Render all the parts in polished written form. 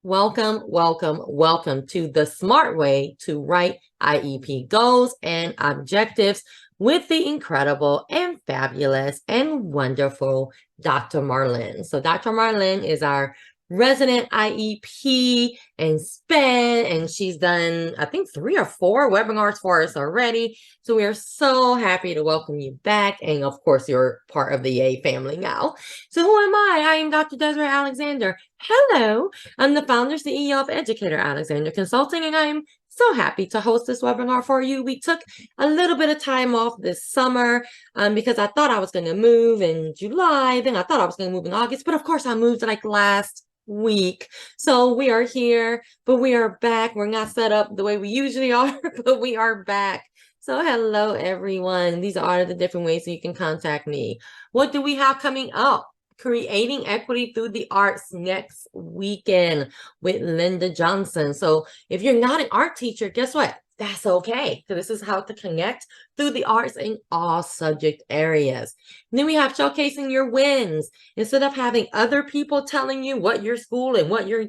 Welcome, welcome, welcome to the smart way to write IEP goals and objectives with the incredible and fabulous and wonderful Dr. Marlyn. So Dr. Marlyn is our resident IEP and SPED, and she's done, I think, 3 or 4 webinars for us already. So we are so happy to welcome you back. And of course, you're part of the YAY family now. So who am I? I am Dr. Desiree Alexander. Hello. I'm the founder CEO of Educator Alexander Consulting, and I am so happy to host this webinar for you. We took a little bit of time off this summer because I thought I was going to move in July. Then I thought I was going to move in August, but of course I moved like last week. So we are here, but we are back. We're not set up the way we usually are, but we are back. So hello, everyone. These are the different ways that you can contact me. What do we have coming up? Creating Equity Through the Arts next weekend with Linda Johnson. So if you're not an art teacher, guess what? That's okay. So this is how to connect through the arts in all subject areas. And then we have showcasing your wins. Instead of having other people telling you what your school and what your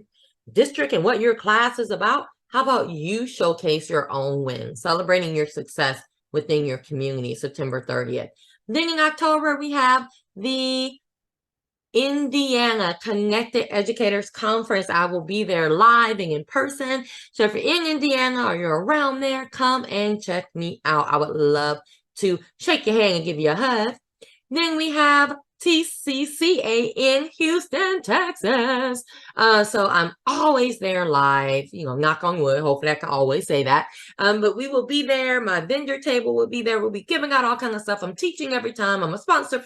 district and what your class is about, how about you showcase your own wins, celebrating your success within your community, September 30th. Then in October, we have the Indiana Connected Educators Conference. I will be there live and in person. So if you're in Indiana or you're around there, come and check me out. I would love to shake your hand and give you a hug. Then we have TCCA in Houston, Texas. So I'm always there live, knock on wood. Hopefully I can always say that. But we will be there. My vendor table will be there. We'll be giving out all kinds of stuff. I'm teaching every time. I'm a sponsor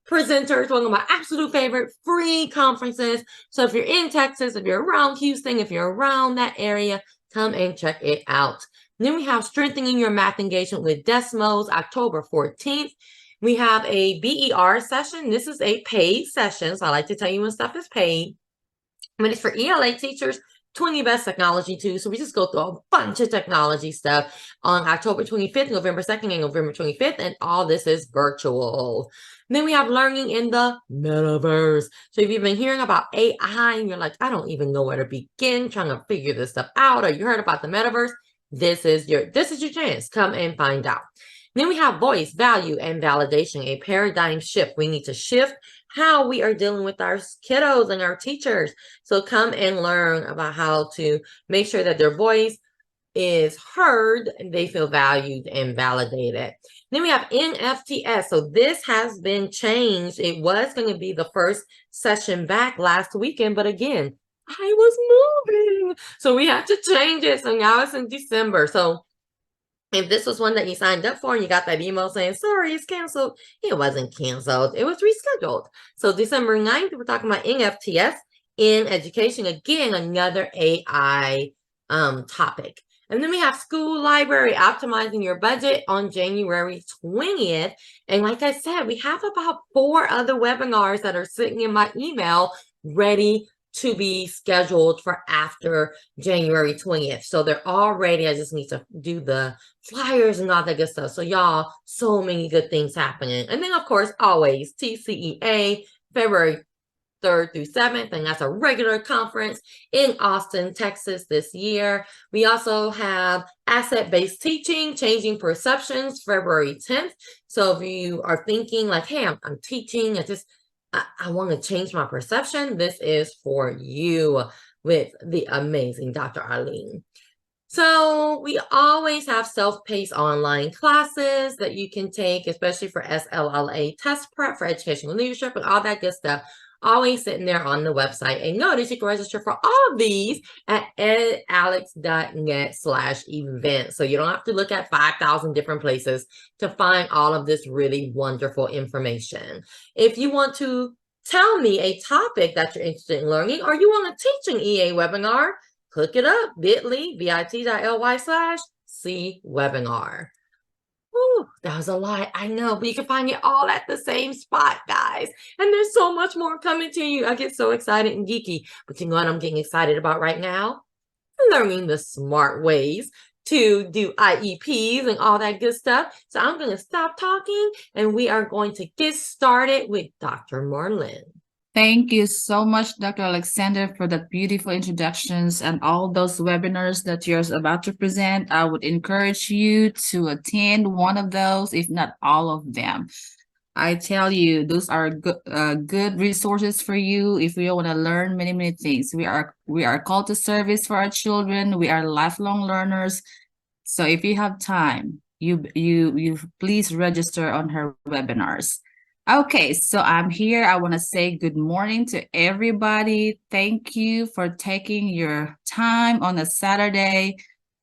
presenters, one of my absolute favorite free conferences. So if you're in Texas, if you're around Houston, if you're around that area, come and check it out. And then we have Strengthening Your Math Engagement with Desmos, October 14th. We have a BER session. This is a paid session, so I like to tell you when stuff is paid. But it's for ELA teachers, 20 best technology too. So we just go through a bunch of technology stuff on October 25th, November 2nd, and November 25th. And all this is virtual. And then we have learning in the metaverse. So if you've been hearing about AI and you're like, I don't even know where to begin trying to figure this stuff out, or you heard about the metaverse, this is your chance. Come and find out. And then we have voice, value, and validation, a paradigm shift. We need to shift how we are dealing with our kiddos and our teachers. So come and learn about how to make sure that their voice is heard and they feel valued and validated. Then we have NFTS. So this has been changed. It was going to be the first session back last weekend, but again, I was moving. So we had to change it. So now it's in December. So if this was one that you signed up for and you got that email saying, sorry, it's canceled, it wasn't canceled. It was rescheduled. So December 9th, we're talking about NFTS in education. Again, another AI topic. And then we have School Library Optimizing Your Budget on January 20th. And like I said, we have about 4 other webinars that are sitting in my email ready to be scheduled for after January 20th. So they're all ready. I just need to do the flyers and all that good stuff. So y'all, so many good things happening. And then of course, always TCEA, February 3rd through 7th, and that's a regular conference in Austin, Texas this year. We also have Asset-Based Teaching, Changing Perceptions, February 10th. So if you are thinking like, hey, I'm teaching, I want to change my perception, this is for you with the amazing Dr. Arlene. So we always have self-paced online classes that you can take, especially for SLLA test prep, for educational leadership and all that good stuff. Always sitting there on the website. And notice you can register for all of these at edalex.net/events. So you don't have to look at 5,000 different places to find all of this really wonderful information. If you want to tell me a topic that you're interested in learning, or you want to teach an EA webinar, hook it up, bit.ly/C webinar. Ooh, that was a lot, I know, but you can find it all at the same spot, guys. And there's so much more coming to you. I get so excited and geeky. But you know what I'm getting excited about right now? Learning the smart ways to do IEPs and all that good stuff. So I'm going to stop talking and we are going to get started with Dr. Marlyn. Thank you so much, Dr. Alexander, for the beautiful introductions and all those webinars that you're about to present. I would encourage you to attend one of those, if not all of them. I tell you, those are good resources for you if you want to learn many, many things. We are called to service for our children. We are lifelong learners. So if you have time, you please register on her webinars. Okay, so I'm here. I want to say good morning to everybody. Thank you for taking your time on a Saturday.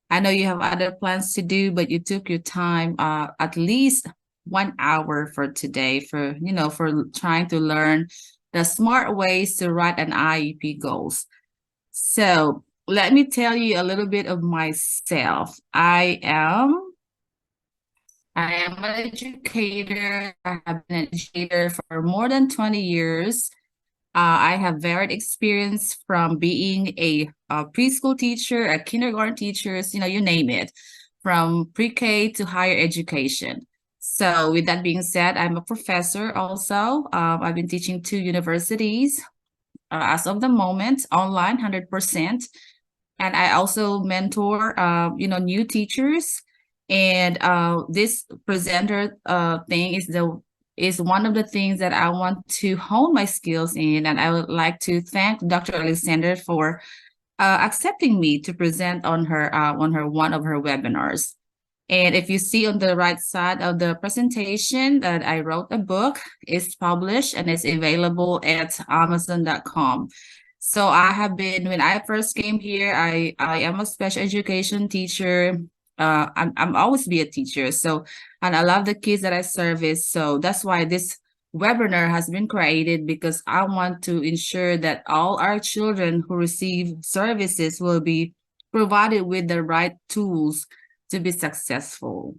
I know you have other plans to do, but you took your time, at least 1 hour for today for, for trying to learn the smart ways to write an IEP goals. So let me tell you a little bit of myself. I am an educator. I have been an educator for more than 20 years. I have varied experience from being a preschool teacher, a kindergarten teachers, you name it, from pre-K to higher education. So with that being said, I'm a professor also. I've been teaching 2 universities as of the moment, online, 100%. And I also mentor, new teachers. And this presenter thing is one of the things that I want to hone my skills in. And I would like to thank Dr. Alexander for accepting me to present on her one of her webinars. And if you see on the right side of the presentation that I wrote a book, it's published and it's available at Amazon.com. So I have been, when I first came here, I am a special education teacher. I'm always be a teacher. So, and I love the kids that I service. So that's why this webinar has been created, because I want to ensure that all our children who receive services will be provided with the right tools to be successful.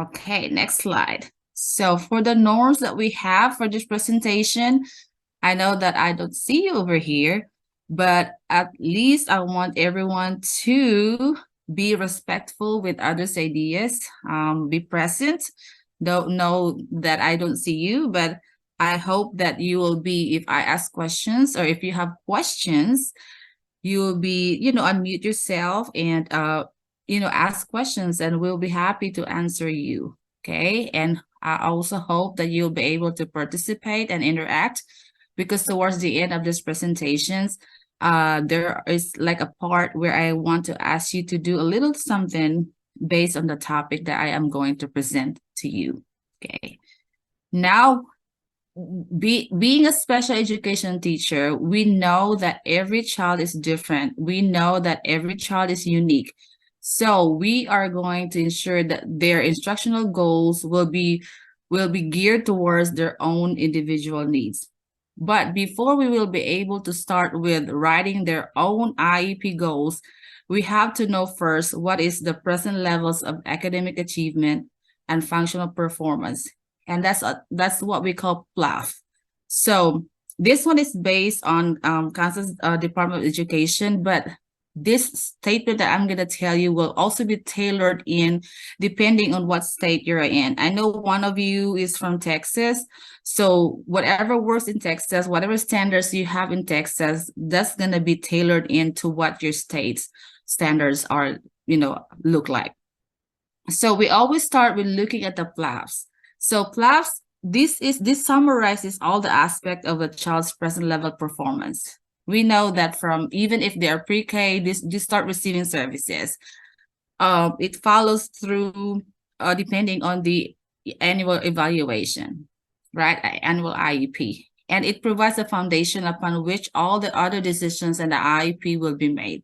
Okay, next slide. So for the norms that we have for this presentation, I know that I don't see you over here, but at least I want everyone to be respectful with others' ideas, be present. Don't know that I don't see you, but I hope that you will be, if I ask questions or if you have questions, you will be, unmute yourself and, ask questions, and we'll be happy to answer you. Okay. And I also hope that you'll be able to participate and interact, because towards the end of this presentations, there is like a part where I want to ask you to do a little something based on the topic that I am going to present to you. Okay. Now, being a special education teacher, we know that every child is different. We know that every child is unique. So we are going to ensure that their instructional goals will be geared towards their own individual needs. But before we will be able to start with writing their own IEP goals, we have to know first what is the present levels of academic achievement and functional performance. And that's what we call PLAF. So this one is based on Kansas Department of Education, but this statement that I'm going to tell you will also be tailored in depending on what state you're in. I know one of you is from Texas, so whatever works in Texas, whatever standards you have in Texas, that's going to be tailored into what your state's standards are, look like. So we always start with looking at the PLAFs. So PLAFs, this summarizes all the aspects of a child's present level performance. We know that from, even if they are pre-K, this start receiving services. It follows through depending on the annual evaluation, right? Annual IEP. And it provides a foundation upon which all the other decisions in the IEP will be made.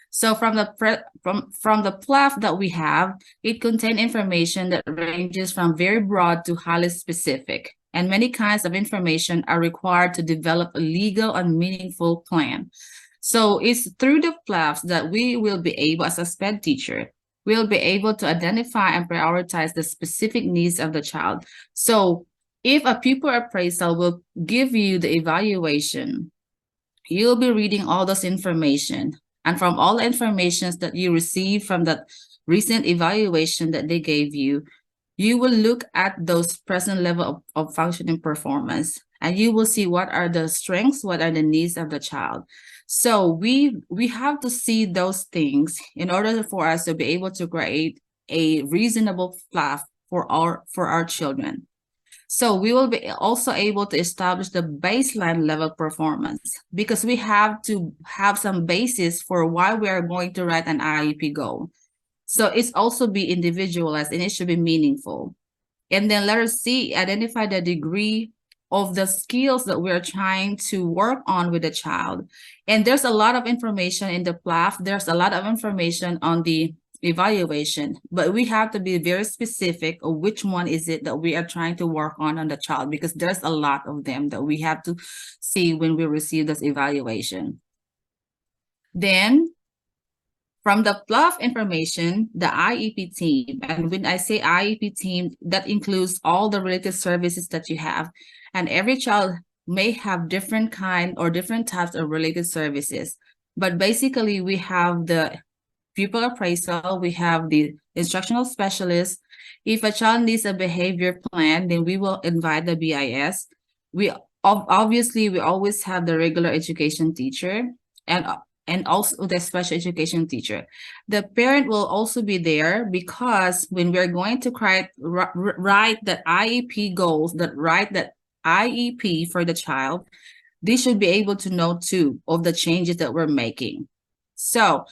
So from the PLAF that we have, it contains information that ranges from very broad to highly specific, and many kinds of information are required to develop a legal and meaningful plan. So it's through the PLAFs that we will be able, as a SPED teacher, we'll be able to identify and prioritize the specific needs of the child. So if a pupil appraisal will give you the evaluation, you'll be reading all this information. And from all the information that you receive from that recent evaluation that they gave you, you will look at those present level of functioning performance. and you will see what are the strengths, what are the needs of the child. So we have to see those things in order for us to be able to create a reasonable path for our children. So we will be also able to establish the baseline level performance, because we have to have some basis for why we are going to write an IEP goal. So it's also be individualized and it should be meaningful. And then let us see, identify the degree of the skills that we're trying to work on with the child. And there's a lot of information in the PLAF. There's a lot of information on the evaluation, but we have to be very specific of which one is it that we are trying to work on the child, because there's a lot of them that we have to see when we receive this evaluation. Then from the PLAF information, the IEP team, and when I say IEP team, that includes all the related services that you have, and every child may have different kind or different types of related services. But basically, we have the pupil appraisal, we have the instructional specialist. If a child needs a behavior plan, then we will invite the BIS. We obviously we always have the regular education teacher and also the special education teacher. The parent will also be there, because when we're going to write the IEP goals, that write that IEP for the child, they should be able to know too of the changes that we're making. So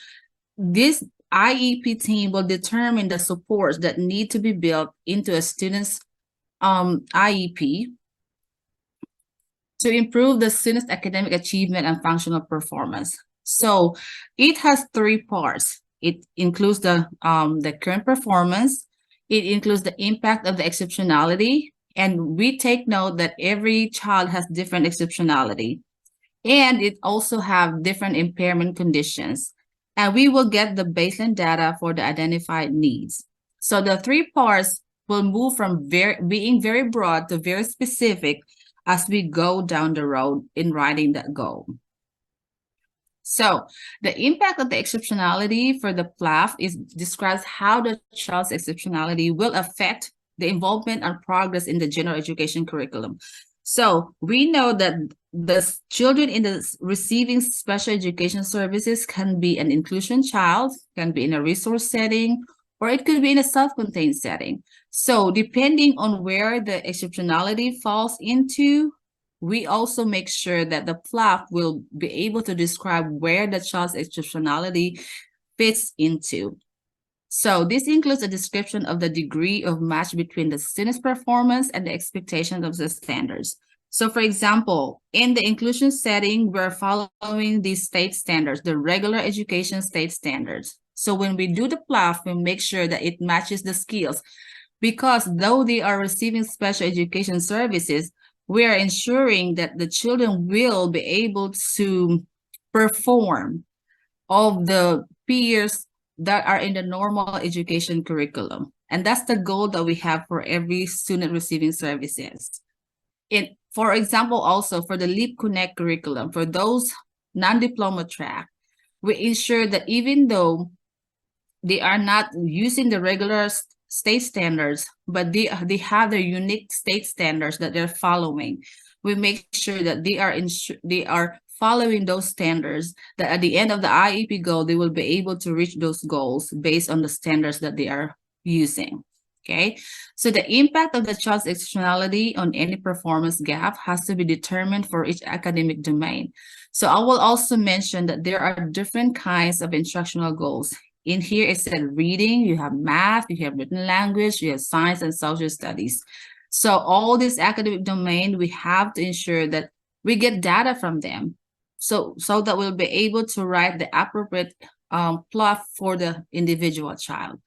this IEP team will determine the supports that need to be built into a student's IEP to improve the student's academic achievement and functional performance. So it has three parts. It includes the current performance, it includes the impact of the exceptionality, and we take note that every child has different exceptionality, and it also have different impairment conditions. And we will get the baseline data for the identified needs. So the three parts will move from being very broad to very specific as we go down the road in writing that goal. So the impact of the exceptionality for the PLAF describes how the child's exceptionality will affect the involvement and progress in the general education curriculum. So we know that the children in the receiving special education services can be an inclusion child, can be in a resource setting, or it could be in a self-contained setting. So depending on where the exceptionality falls into, we also make sure that the PLAF will be able to describe where the child's exceptionality fits into. So this includes a description of the degree of match between the student's performance and the expectations of the standards. So for example, in the inclusion setting, we're following the state standards, the regular education state standards. So when we do the PLAF, we make sure that it matches the skills, because though they are receiving special education services, we are ensuring that the children will be able to perform of the peers that are in the normal education curriculum. And that's the goal that we have for every student receiving services. For example, also for the LEAP Connect curriculum, for those non-diploma track, we ensure that even though they are not using the regular state standards, but they have their unique state standards that they're following, we make sure that they are following those standards, that at the end of the IEP goal, they will be able to reach those goals based on the standards that they are using. Okay, so the impact of the child's exceptionality on any performance gap has to be determined for each academic domain. So I will also mention that there are different kinds of instructional goals. In here, it said reading, you have math, you have written language, you have science and social studies. So all this academic domain, we have to ensure that we get data from them, so that we'll be able to write the appropriate plot for the individual child.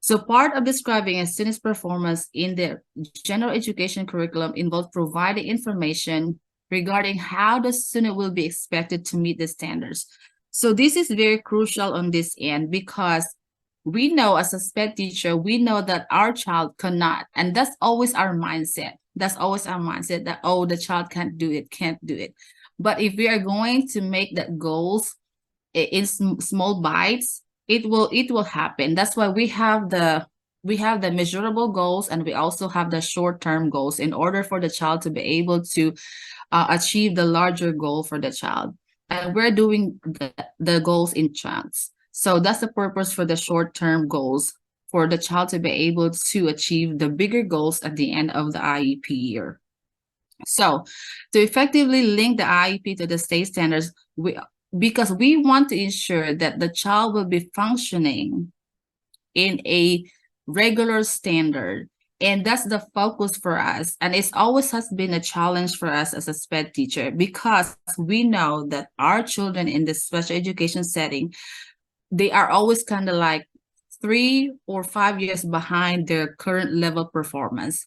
So part of describing a student's performance in the general education curriculum involves providing information regarding how the student will be expected to meet the standards. So this is very crucial on this end, because we know as a SPED teacher, we know that our child cannot, and that's always our mindset. That's always our mindset that, oh, the child can't do it. But if we are going to make that goals in small bites, it will happen. That's why we have the we have the measurable goals and we also have the short-term goals in order for the child to be able to achieve the larger goal for the child. And we're doing the goals in chunks. So that's the purpose for the short-term goals, for the child to be able to achieve the bigger goals at the end of the IEP year. So to effectively link the IEP to the state standards, because we want to ensure that the child will be functioning in a regular standard. And that's the focus for us. And it's always has been a challenge for us as a SPED teacher, because we know that our children in the special education setting, they are always kind of like 3 or 5 years behind their current level performance.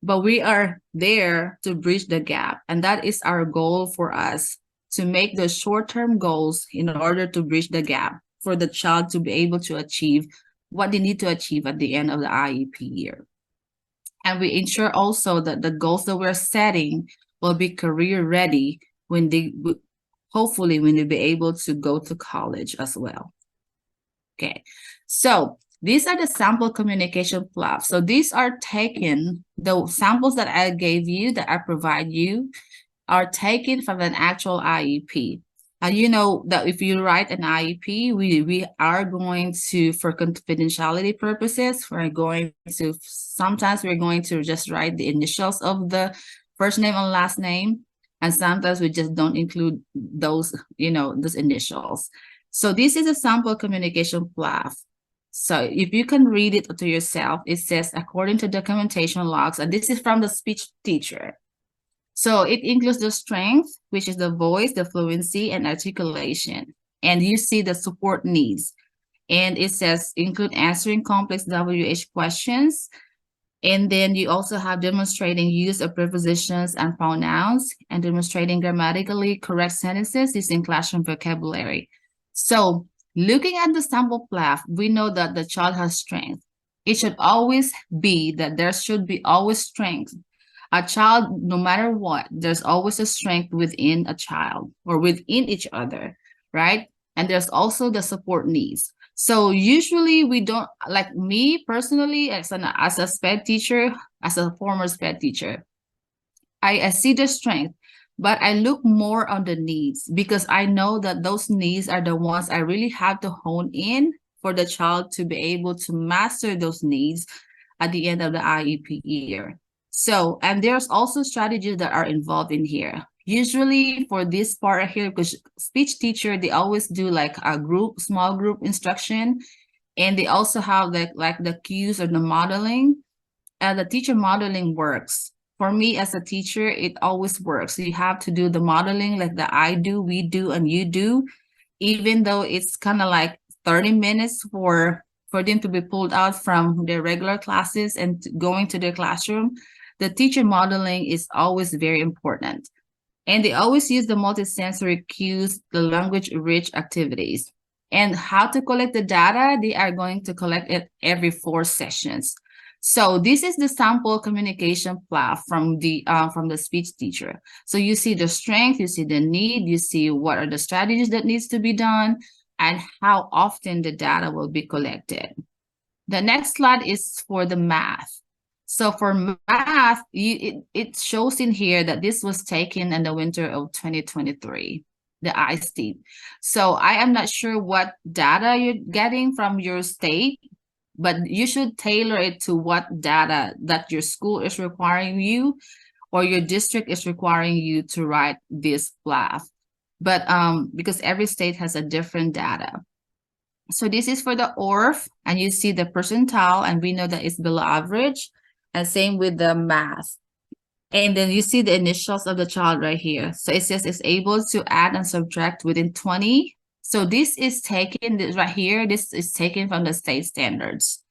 But we are there to bridge the gap. And that is our goal for us, to make the short-term goals in order to bridge the gap for the child to be able to achieve what they need to achieve at the end of the IEP year. And we ensure also that the goals that we're setting will be career ready when they, hopefully, when they be able to go to college as well. Okay, so these are the sample communication plots. So these are taken, the samples that I gave you, that I provide you, are taken from an actual IEP. And you know that if you write an IEP, we are going to, for confidentiality purposes, sometimes we're going to just write the initials of the first name and last name. And sometimes we just don't include those, those initials. So this is a sample communication plot. So if you can read it to yourself, it says, according to documentation logs, and this is from the speech teacher. So it includes the strength, which is the voice, the fluency, and articulation. And you see the support needs. And it says include answering complex WH questions. And then you also have demonstrating use of prepositions and pronouns, and demonstrating grammatically correct sentences using classroom vocabulary. So looking at the sample plot, we know that the child has strength. It should always be that there should be always strength. A child, no matter what, there's always a strength within a child or within each other, right? And there's also the support needs. So usually we don't, like me personally, as a SPED teacher, as a former SPED teacher, I see the strength, but I look more on the needs, because I know that those needs are the ones I really have to hone in for the child to be able to master those needs at the end of the IEP year. So, and there's also strategies that are involved in here. Usually for this part here, because speech teacher, they always do like a small group instruction, and they also have like the cues or the modeling. And the teacher modeling works. For me as a teacher, it always works. So you have to do the modeling like the I do, we do, and you do, even though it's kind of like 30 minutes for them to be pulled out from their regular classes and going to their classroom. The teacher modeling is always very important. And they always use the multisensory cues, the language-rich activities. And how to collect the data, they are going to collect it every 4 sessions. So this is the sample communication plot from the speech teacher. So you see the strength, you see the need, you see what are the strategies that needs to be done, and how often the data will be collected. The next slide is for the math. So for math, it shows in here that this was taken in the winter of 2023, the I-STEAM. So I am not sure what data you're getting from your state, but you should tailor it to what data that your school is requiring you or your district is requiring you to write this plot. But because every state has a different data. So this is for the ORF, and you see the percentile, and we know that it's below average. And same with the math. And then you see the initials of the child right here. So it says it's able to add and subtract within 20. So this is taken right here. This is taken from the state standards.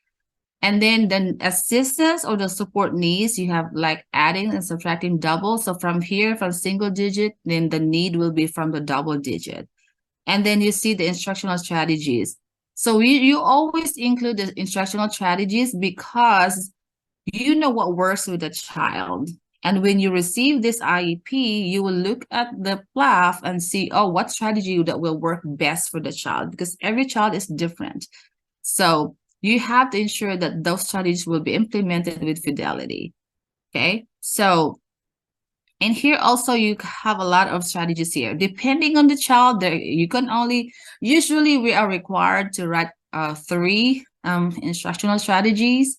And then the assistance or the support needs, you have like adding and subtracting double. So from here, from single digit, then the need will be from the double digit. And then you see the instructional strategies. So you always include the instructional strategies because you know what works with the child. And when you receive this IEP, you will look at the plot and see, oh, what strategy that will work best for the child, because every child is different. So you have to ensure that those strategies will be implemented with fidelity. Okay, so and here also you have a lot of strategies here. Depending on the child, there you can only, usually we are required to write 3 instructional strategies.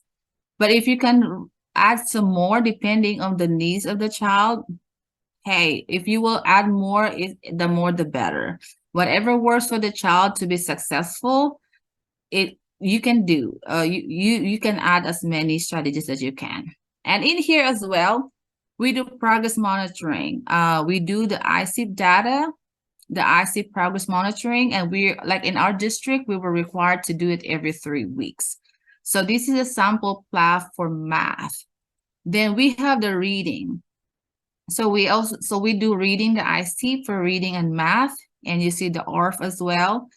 But if you can add some more depending on the needs of the child, hey, if you will add more, the more the better. Whatever works for the child to be successful, it you can do. You can add as many strategies as you can. And in here as well, we do progress monitoring. We do the IEP data, the IEP progress monitoring, and we, like in our district, we were required to do it every 3 weeks. So this is a sample plot for math. Then we have the reading. So we do reading, the IEP for reading and math, and you see the ORF as well.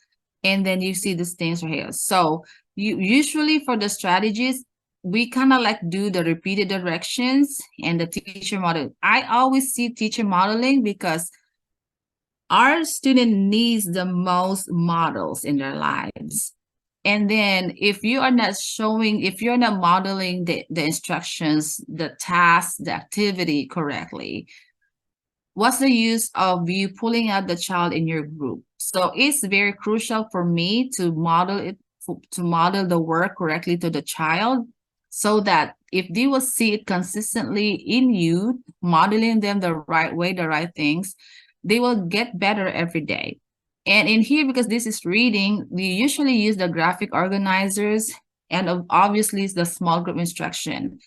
And then you see these things right here. So you usually for the strategies, we kind of like do the repeated directions and the teacher model. I always see teacher modeling because our student needs the most models in their lives. And then if you are not showing, if you're not modeling the instructions, the task, the activity correctly, what's the use of you pulling out the child in your group? So it's very crucial for me to model it, to model the work correctly to the child, so that if they will see it consistently in you, modeling them the right way, the right things, they will get better every day. And in here, because this is reading, we usually use the graphic organizers and obviously the small group instruction.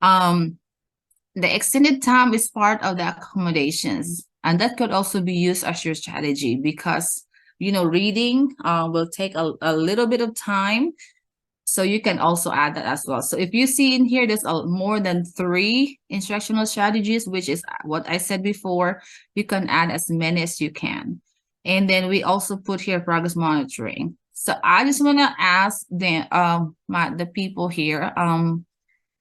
The extended time is part of the accommodations, and that could also be used as your strategy because, you know, reading will take a little bit of time. So you can also add that as well. So if you see in here, there's more than 3 instructional strategies, which is what I said before. You can add as many as you can. And then we also put here progress monitoring. So I just want to ask the people here,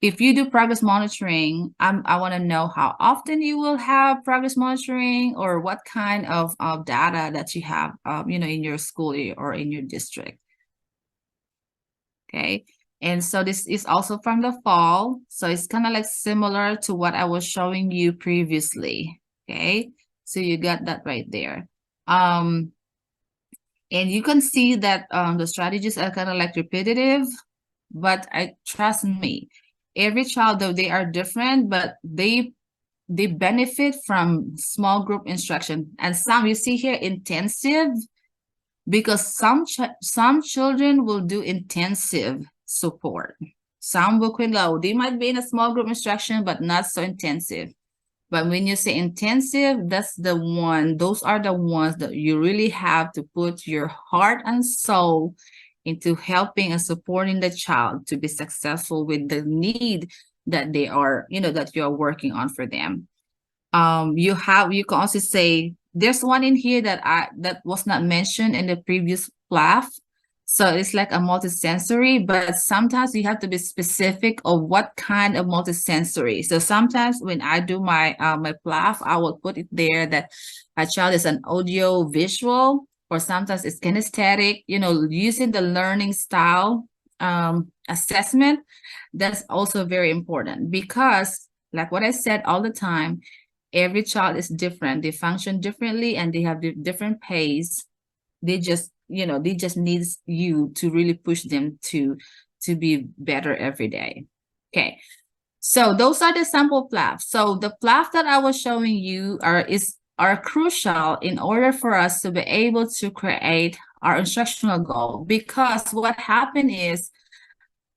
if you do progress monitoring, I want to know how often you will have progress monitoring, or what kind of data that you have, you know, in your school or in your district. Okay, and so this is also from the fall. So it's kind of like similar to what I was showing you previously. Okay, so you got that right there. And you can see that the strategies are kind of like repetitive, but trust me, every child, though they are different, but they benefit from small group instruction. And some, you see here, intensive, because some children will do intensive support. Some will quit low. They might be in a small group instruction, but not so intensive. But when you say intensive, that's the one, those are the ones that you really have to put your heart and soul into helping and supporting the child to be successful with the need that they are, you know, that you're working on for them. You can also say, there's one in here that was not mentioned in the previous PLAF. So it's like a multisensory, but sometimes you have to be specific of what kind of multisensory. So sometimes when I do my my PLAF, I will put it there that a child is an audio visual, or sometimes it's kinesthetic, you know, using the learning style assessment. That's also very important because, like what I said all the time, every child is different. They function differently and they have different pace. They just, you know, they just needs you to really push them to be better every day. Okay, so those are the sample PLAFs. So the PLAF that I was showing you are crucial in order for us to be able to create our instructional goal, because what happened is,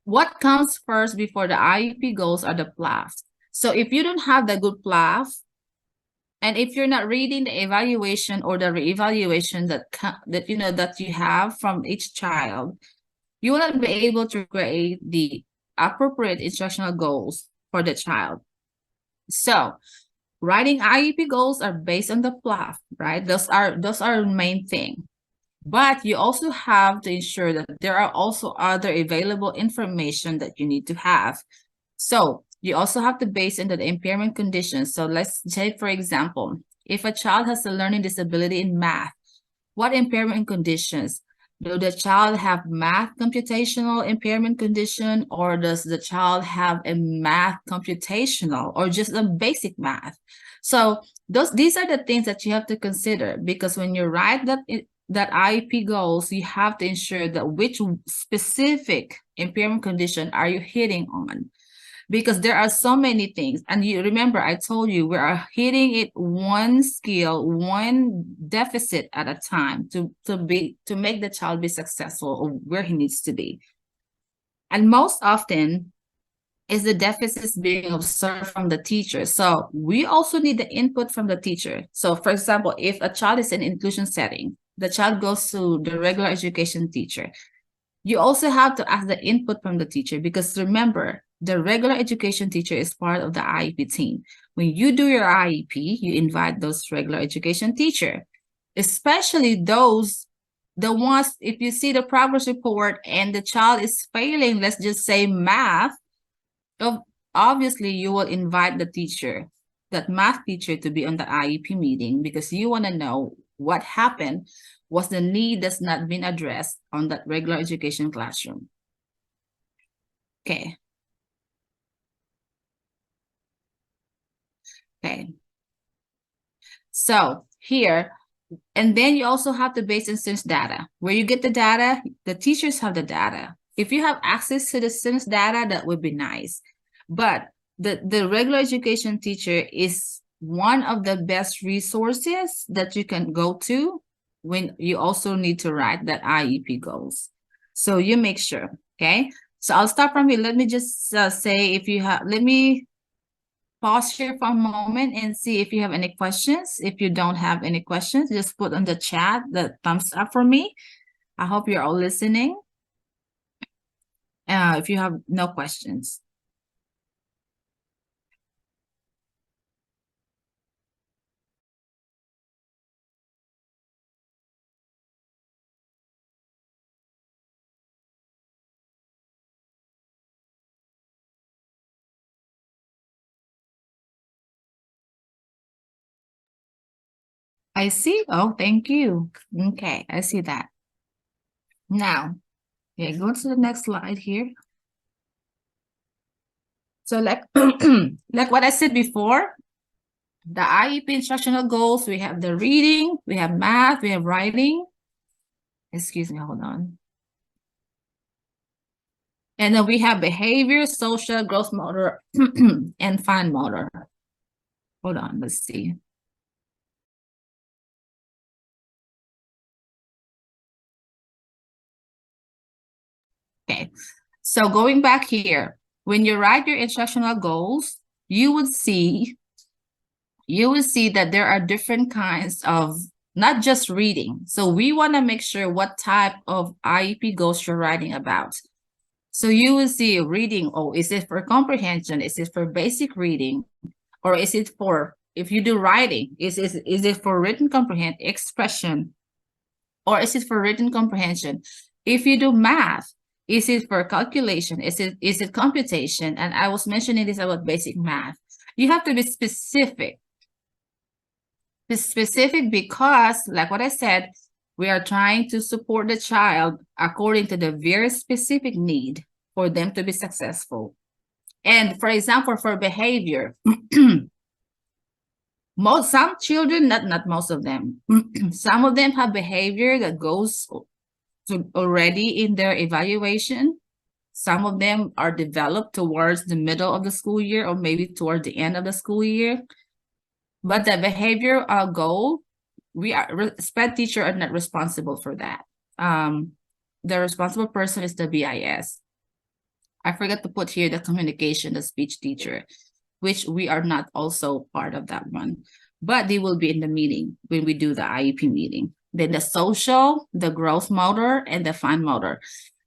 what comes first before the IEP goals are the PLAFs. So if you don't have the good PLAF, and if you're not reading the evaluation or the reevaluation that you know that you have from each child, you will not be able to create the appropriate instructional goals for the child. So writing IEP goals are based on the PLAF, right? Those are the main thing. But you also have to ensure that there are also other available information that you need to have. So you also have to base into the impairment conditions. So let's say, for example, if a child has a learning disability in math, what impairment conditions Do the child have math computational impairment condition, or does the child have a math computational or just a basic math? So these are the things that you have to consider, because when you write that IEP goals, you have to ensure that which specific impairment condition are you hitting on, because there are so many things. And you remember, I told you we are hitting it one skill, one deficit at a time to make the child be successful where he needs to be. And most often is the deficits being observed from the teacher. So we also need the input from the teacher. So for example, if a child is in inclusion setting, the child goes to the regular education teacher. You also have to ask the input from the teacher, because remember, the regular education teacher is part of the IEP team. When you do your IEP, you invite those regular education teacher, especially the ones, if you see the progress report and the child is failing, let's just say math, obviously you will invite the teacher, that math teacher, to be on the IEP meeting, because you want to know what happened. Was the need that's not been addressed on that regular education classroom? Okay. Okay. So here, and then you also have the base instance data. Where you get the data, the teachers have the data. If you have access to the students' data, that would be nice. But the regular education teacher is one of the best resources that you can go to when you also need to write that IEP goals. So you make sure, okay? So I'll start from here. Let me just say, if you have, let me pause here for a moment and see if you have any questions. If you don't have any questions, just put on the chat the thumbs up for me. I hope you're all listening. If you have no questions. I see. Oh, thank you. Okay, I see that. Now, yeah, go to the next slide here. So like, like what I said before, the IEP instructional goals, we have the reading, we have math, we have writing. Excuse me, hold on. And then we have behavior, social, growth motor, and fine motor. Hold on, let's see. Okay, so going back here, when you write your instructional goals, you would see that there are different kinds of, not just reading. So we want to make sure what type of IEP goals you're writing about. So you will see reading, oh, is it for comprehension? Is it for basic reading? Or is it for, if you do writing, is it for written comprehend expression? Or is it for written comprehension? If you do math, is it for calculation? Is it computation? And I was mentioning this about basic math. You have to be specific. Specific because, like what I said, we are trying to support the child according to the very specific need for them to be successful. And for example, for behavior, some children, not most of them, some of them have behavior that goes to already in their evaluation. Some of them are developed towards the middle of the school year or maybe toward the end of the school year. But the behavior goal, SPED teacher are not responsible for that. The responsible person is the BIS. I forgot to put here the communication, the speech teacher, which we are not also part of that one. But they will be in the meeting when we do the IEP meeting. Then the social, the growth motor, and the fine motor.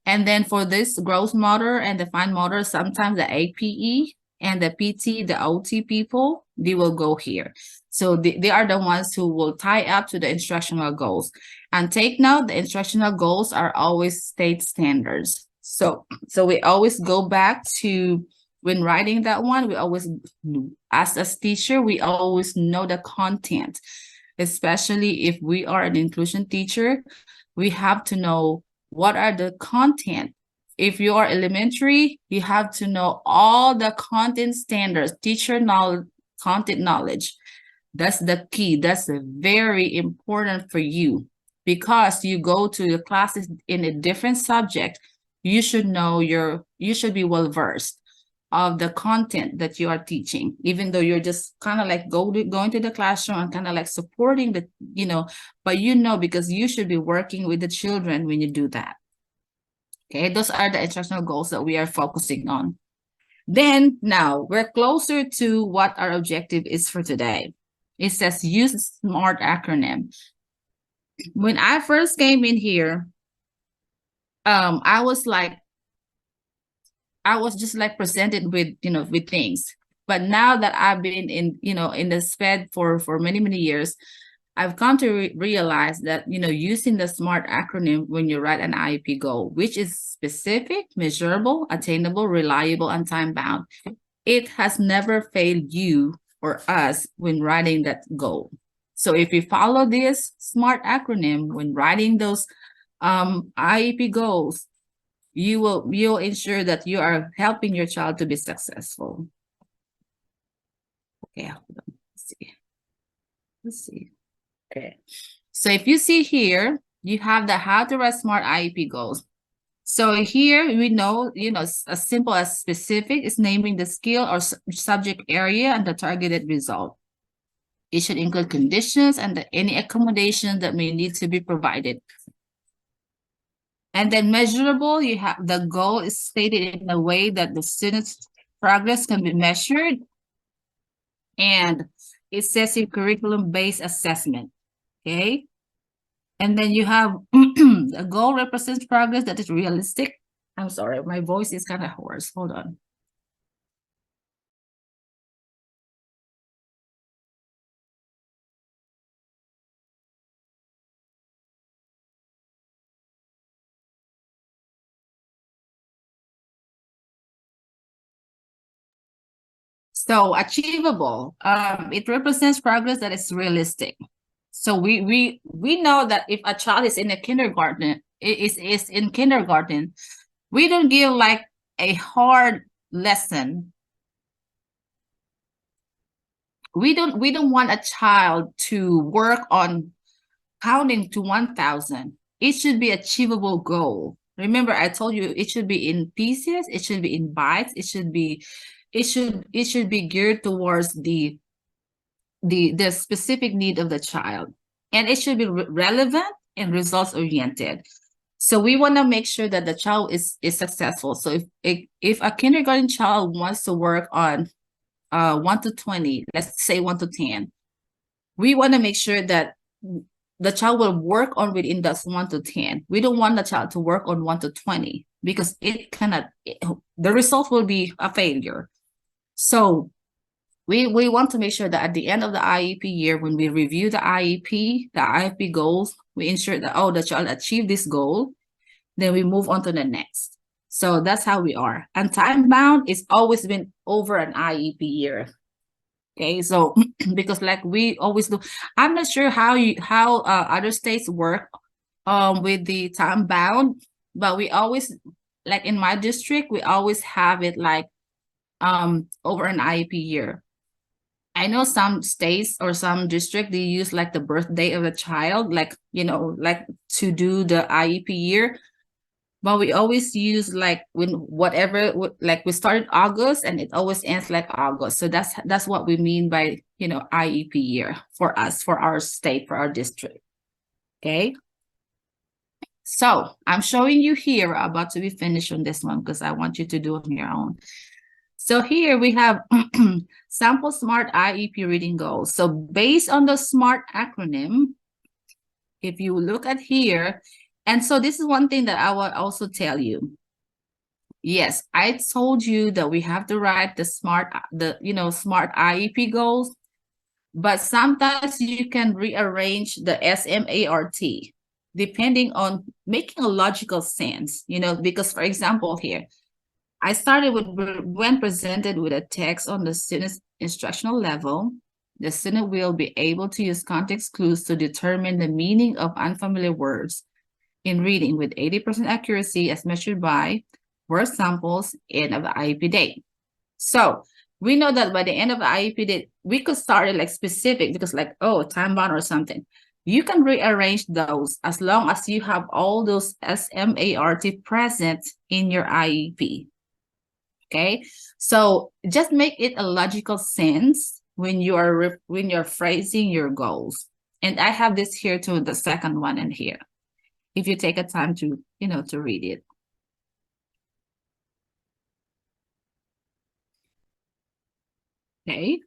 And then for this growth motor and the fine motor, sometimes the APE and the PT, the OT people, they will go here. So they are the ones who will tie up to the instructional goals. And take note, the instructional goals are always state standards. So we always go back to, when writing that one, we always, as a teacher, we always know the content, especially if we are an inclusion teacher, we have to know What are the content? If you are elementary, you have to know all the content standards, teacher knowledge, content knowledge. That's the key. That's very important for you because you go to the classes in a different subject. You should know you should be well versed of the content that you are teaching, even though you're just kind of like going to the classroom and kind of like supporting the, but because you should be working with the children when you do that. Okay, those are the instructional goals that we are focusing on. Then now we're closer to what our objective is for today. It says use SMART acronym. When I first came in here, I was just like presented with, with things. But now that I've been in the SPED for many, many years, I've come to realize that, using the SMART acronym when you write an IEP goal, which is specific, measurable, attainable, reliable, and time-bound, it has never failed you or us when writing that goal. So if you follow this SMART acronym when writing those IEP goals, you'll ensure that you are helping your child to be successful. Okay, hold on. Let's see. Okay. So if you see here, you have the how to write SMART IEP goals. So here we know, as simple as specific is naming the skill or subject area and the targeted result. It should include conditions and any accommodation that may need to be provided. And then measurable, you have the goal is stated in a way that the student's progress can be measured. And it says in curriculum-based assessment, okay? And then you have the goal represents progress that is realistic. I'm sorry, my voice is kind of hoarse. Hold on. So achievable, it represents progress that is realistic. So we know that if a child is in a kindergarten, is in kindergarten, we don't give like a hard lesson. We don't want a child to work on counting to 1,000. It should be achievable goal. Remember, I told you it should be in pieces, it should be in bites, it should be geared towards the specific need of the child, and it should be relevant and results oriented. So we want to make sure that the child is successful. So if a kindergarten child wants to work on 1 to 20, let's say 1 to 10, we want to make sure that the child will work on within that 1 to 10. We don't want the child to work on 1 to 20 because the result will be a failure. So we want to make sure that at the end of the IEP year, when we review the IEP goals, we ensure that, the child achieved this goal, then we move on to the next. So that's how we are. And time bound is always been over an IEP year. Okay, so because like we always do, I'm not sure how other states work with the time bound, but we always, like in my district, we always have it like over an IEP year. I know some states or some district, they use like the birthday of the child, like, like to do the IEP year. But we always use like like we started August and it always ends like August. So that's what we mean by, IEP year for us, for our state, for our district. Okay. So I'm showing you here, about to be finished on this one because I want you to do it on your own. So here we have sample SMART IEP reading goals. So based on the SMART acronym, if you look at here, and so this is one thing that I will also tell you. Yes, I told you that we have to write the SMART IEP goals, but sometimes you can rearrange the SMART depending on making a logical sense, because for example here, I started with when presented with a text on the student's instructional level, the student will be able to use context clues to determine the meaning of unfamiliar words. in reading with 80% accuracy as measured by word samples end of the IEP date. So we know that by the end of the IEP date, we could start it like specific because like, oh, time bound or something. You can rearrange those as long as you have all those SMART present in your IEP. Okay, so just make it a logical sense when you're phrasing your goals. And I have this here too, the second one in here. If you take a time to, to read it. Okay.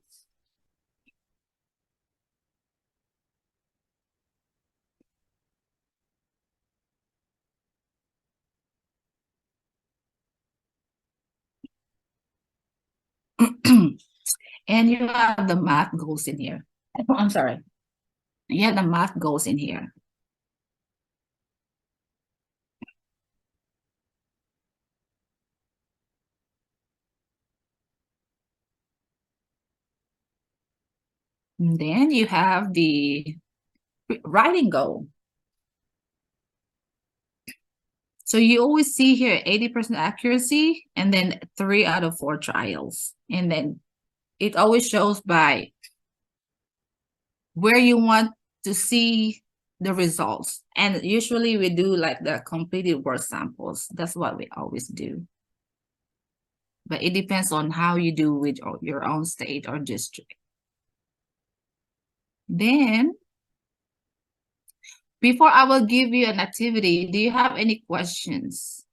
And you have the math goals in here. I'm sorry. You have the math goals in here. And then you have the writing goal. So you always see here 80% accuracy and then 3 out of 4 trials. And then it always shows by where you want to see the results. And usually we do like the completed word samples. That's what we always do. But it depends on how you do with your own state or district. Then, before I will give you an activity, do you have any questions?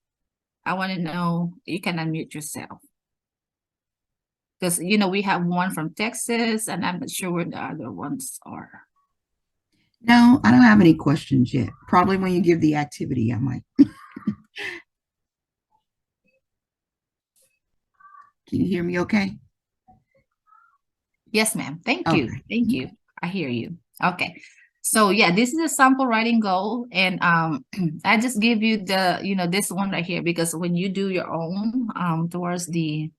I want to know, you can unmute yourself. Because, we have one from Texas, and I'm not sure where the other ones are. No, I don't have any questions yet. Probably when you give the activity, I might. Can you hear me okay? Yes, ma'am. Thank you. Thank you. I hear you. Okay. So yeah, this is a sample writing goal. And I just give you the, this one right here, because when you do your own towards the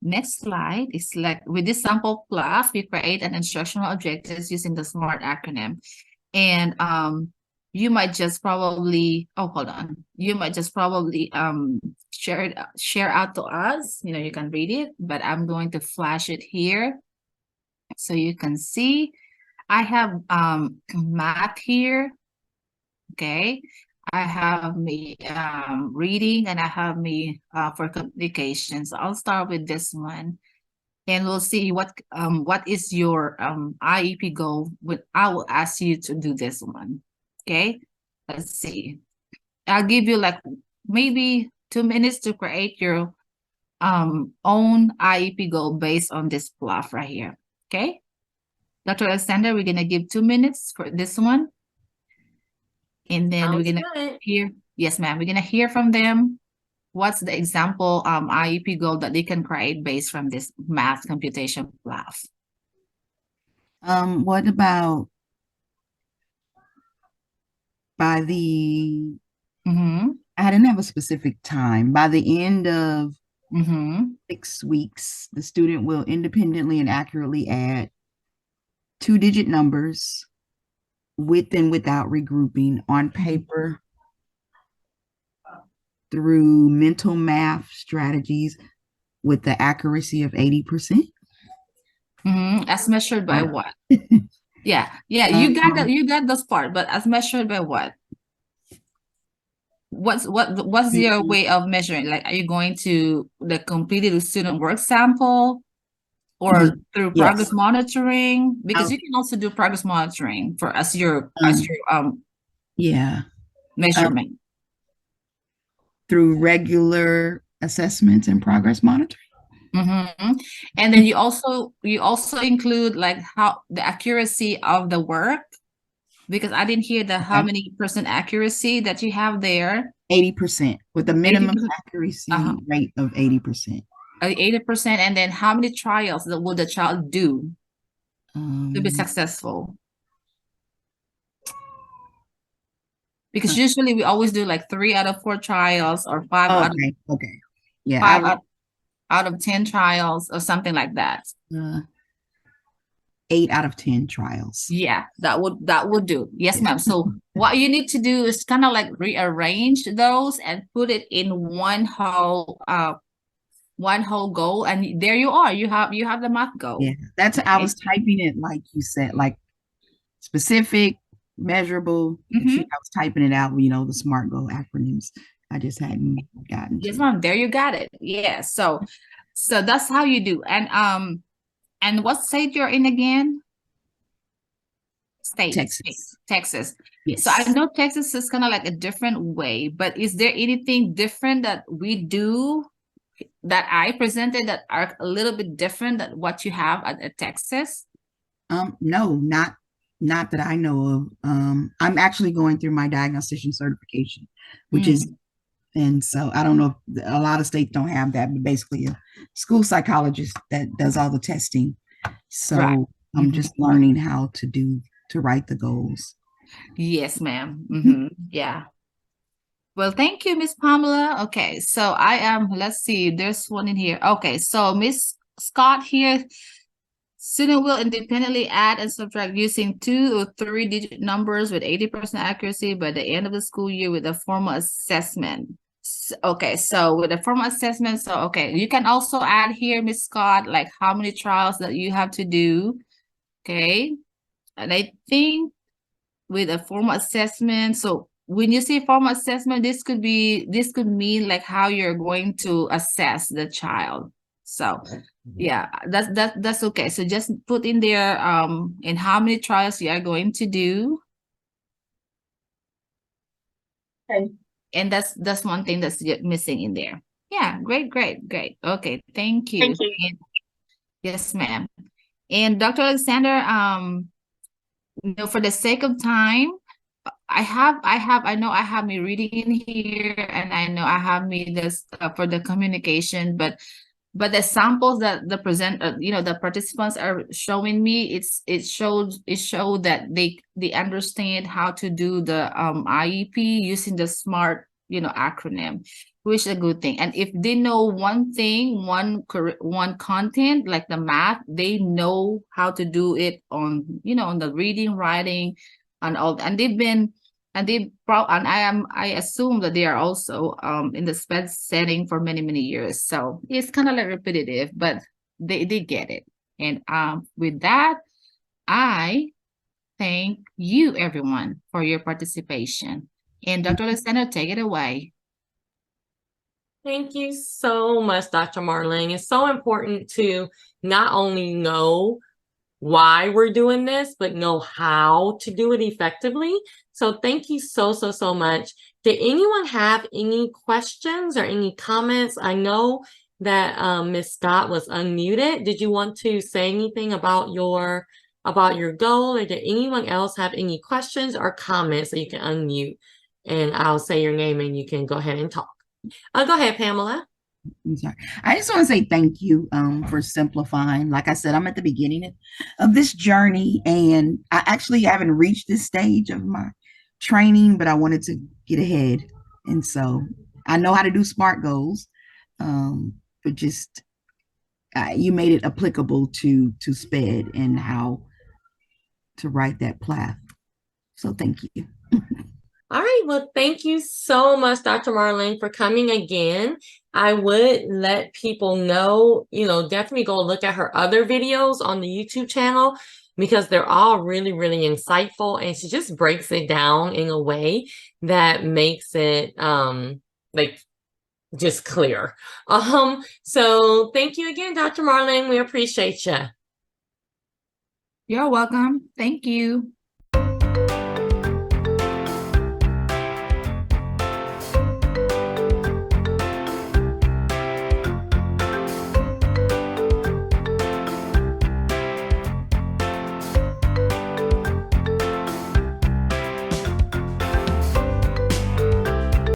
next slide, it's like with this sample plot, we create an instructional objectives using the SMART acronym. And you might just probably, hold on. You might just probably share out to us. You can read it, but I'm going to flash it here so you can see. I have math here. Okay. I have me reading, and I have me for communication. So I'll start with this one, and we'll see what is your IEP goal. I will ask you to do this one. Okay, let's see. I'll give you like maybe 2 minutes to create your own IEP goal based on this plot right here. Okay, Dr. Alexander, we're gonna give 2 minutes for this one. And then we're gonna hear, yes, ma'am, we're gonna hear from them. What's the example IEP goal that they can create based from this math computation class? What about by the, I didn't have a specific time. By the end of 6 weeks, the student will independently and accurately add 2-digit numbers with and without regrouping on paper through mental math strategies with the accuracy of 80%. As measured by what? Yeah, you got that. You got this part, but as measured by what? What's your way of measuring? Like, are you going to the completed student work sample, or through progress monitoring? Because you can also do progress monitoring for as your measurement through regular assessments and progress monitoring. And then you also include like how the accuracy of the work, because I didn't hear the how many percent accuracy that you have there. 80% with a minimum accuracy rate of 80%. 80%, and then how many trials that will the child do to be successful? Because usually we always do like 3 out of 4 trials or 5 out of 5 out of 10 trials or something like that. 8 out of 10 trials. Yeah, that would do. Yes, ma'am. So what you need to do is kind of like rearrange those and put it in one whole goal, and there you are. You have the math goal. Yeah, that's I was typing it like you said, like specific, measurable. I was typing it out, the SMART goal acronyms. I just hadn't gotten to. Yes, ma'am. There you got it. Yeah. So that's how you do. And what state you're in again? State. Texas. Yes. So I know Texas is kind of like a different way, but is there anything different that we do that I presented that are a little bit different than what you have at Texas? No, not that I know of. I'm actually going through my diagnostician certification, which is, and so I don't know if a lot of states don't have that, but basically a school psychologist that does all the testing. So I'm just learning how to write the goals. Yes, ma'am. Yeah. Well, thank you, Miss Pamela. Okay, so I am, let's see, there's one in here. Okay, so Miss Scott here, student will independently add and subtract using 2 or 3-digit numbers with 80% accuracy by the end of the school year with a formal assessment. Okay, so with a formal assessment, so okay, you can also add here, Miss Scott, like how many trials that you have to do. Okay, and I think with a formal assessment, so when you say formal assessment, this could mean like how you're going to assess the child. So yeah, that's okay. So just put in there in how many trials you are going to do. Okay. And that's one thing that's missing in there. Yeah, great. Okay, thank you. Thank you. And, yes, ma'am. And Dr. Alexander, for the sake of time, I know I have me reading in here, and I know I have me this for the communication, but the samples that the participants are showing me, it showed that they understand how to do the IEP using the SMART acronym, which is a good thing. And if they know one thing, one content like the math, they know how to do it on on the reading, writing, and all. And I assume that they are also in the SPED setting for many years. So it's kind of like repetitive, but they get it. And with that, I thank you everyone for your participation. And Dr. Alexander, take it away. Thank you so much, Dr. Marlyn. It's so important to not only know why we're doing this, but know how to do it effectively. So thank you so much. Did anyone have any questions or any comments? I know that Ms. Scott was unmuted. Did you want to say anything about your goal, or did anyone else have any questions or comments? So you can unmute and I'll say your name and you can go ahead and talk. Go ahead, Pamela. I'm sorry. I just want to say thank you for simplifying. Like I said, I'm at the beginning of this journey, and I actually haven't reached this stage of my training, but I wanted to get ahead. And so I know how to do SMART goals, but just you made it applicable to SPED and how to write that PLAF. So thank you. All right. Well, thank you so much, Dr. Marlyn, for coming again. I would let people know, definitely go look at her other videos on the YouTube channel, because they're all really insightful, and she just breaks it down in a way that makes it like just clear. So thank you again, Dr. Marlyn. We appreciate you. You're welcome. Thank you.